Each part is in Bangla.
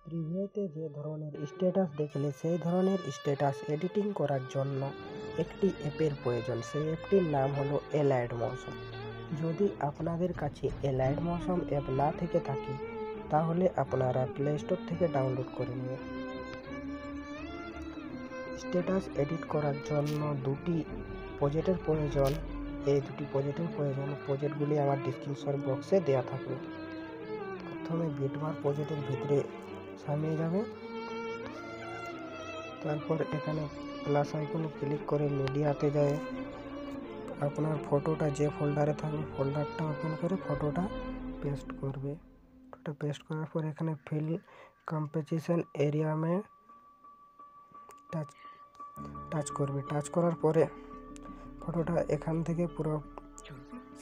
প্রিভিউতে যে ধরনের স্ট্যাটাস দেখলে সেই ধরনের স্ট্যাটাস এডিটিং করার জন্য একটি অ্যাপের প্রয়োজন। সেই অ্যাপটির নাম হলো এলাইট মোশন। যদি আপনাদের কাছে এলাইট মোশন অ্যাপ না থেকে থাকে তাহলে আপনারা প্লে স্টোর থেকে ডাউনলোড করে নেবেন। স্ট্যাটাস এডিট করার জন্য দুটি প্রজেক্টের প্রয়োজন। এই দুটি প্রজেক্টের প্রজেক্টগুলি আমার ডিসক্রিপশন বক্সে দেওয়া থাকবে। প্রথমে বিটমার্ক প্রজেক্টের ভিতরে সামিয়ে যাবে, তারপর এখানে প্লাস আইকনে ক্লিক করে মিডিয়াতে যায় আপনার ফটোটা যে ফোল্ডারে থাকবে ফোল্ডারটা ওপেন করে ফটোটা পেস্ট করবে। ফটোটা পেস্ট করার পর এখানে ফিল কম্পোজিশন এরিয়া মে টাচ করবে। টাচ করার পরে ফটোটা এখান থেকে পুরো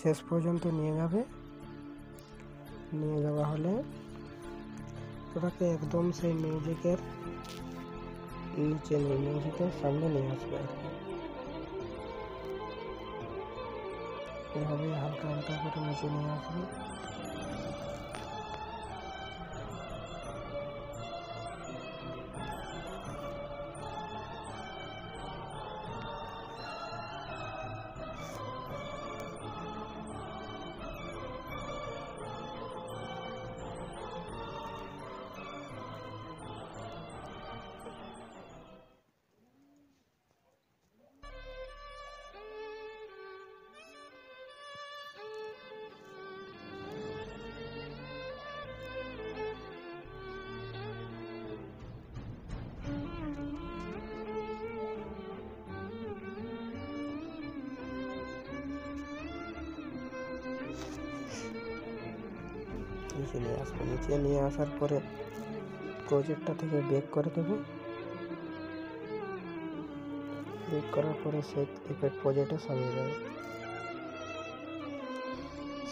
শেষ পর্যন্ত নিয়ে যাওয়া হলে ফটোটাকে একদম সেই মিউজিকের নিচে মিউজিকের সামনে নিয়ে আসবে আর কি। এভাবে হালকা হালকা করে নিচে নিয়ে আসবে। নিচে নিয়ে আসার পরে প্রজেক্টটা থেকে ব্যাক করে দেবে। ব্যাক করার পরে সেই ইফেক্ট প্রজেক্টে সামিয়ে যাবে।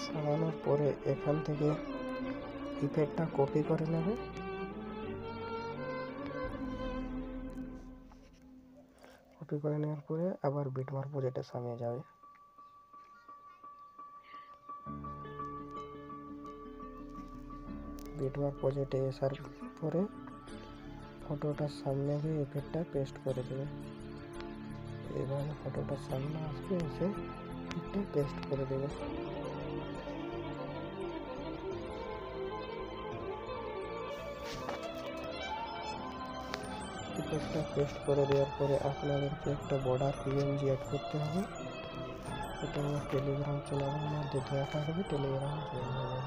সামানোর পরে এখান থেকে ইফেক্টটা কপি করে নেবে। কপি করে নেওয়ার পরে আবার বিটমার্ক প্রজেক্টে সামিয়ে যাবে। বিটমার্ক প্রজেক্টে আসার পরে ফটোটার সামনে গিয়ে ইফেক্টটা পেস্ট করে দেবে। এভাবে ফটোটার সামনে আসবে, এসে ইফেক্টটা পেস্ট করে দেবে। ইফেক্টটা পেস্ট করে দেওয়ার পরে আপনাদেরকে একটা বর্ডার পিএনজি অ্যাড করতে হবে। এটা আমার টেলিগ্রাম চ্যানেলের মধ্যে দেওয়া থাকবে, টেলিগ্রাম জয়েন হবে।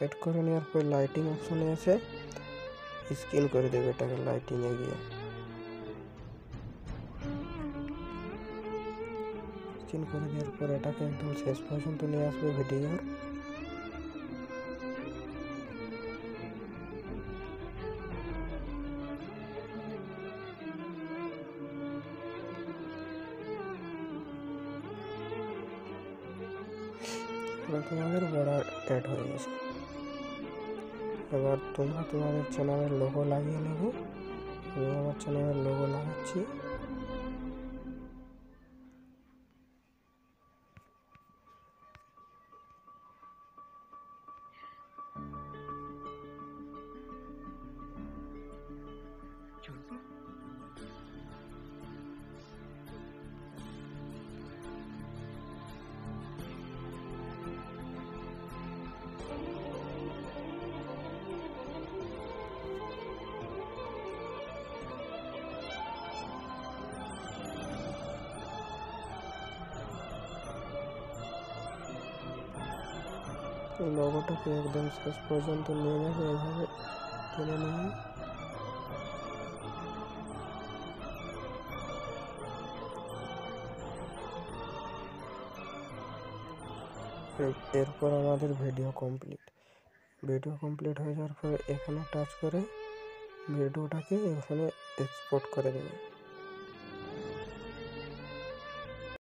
এড করে নেওয়ার পর লাইটিং অপশনে এসে স্ক্যান করে দেবে এটাকে লাইটিংয়ে গিয়ে। স্ক্যান করে দেওয়ার পর এটাকে একদম শেষ পর্যন্ত নিয়ে আসবে ভিডিওর। তোমাদের বর্ডার অ্যাড হয়ে গেছে। এবার তোমরা তোমাদের চ্যানেলের লোগো লাগিয়ে নেবে। আমি আমার চ্যানেলের লোগো লাগাচ্ছি। লোগোটাকে একদম শেষ পর্যন্ত নিয়ে যাবে, এইভাবে টেনে নিয়ে এরপর আমাদের ভিডিও কমপ্লিট হয়ে যাওয়ার পরে এখানে টাচ করে ভিডিওটাকে এখানে এক্সপোর্ট করে দেবে।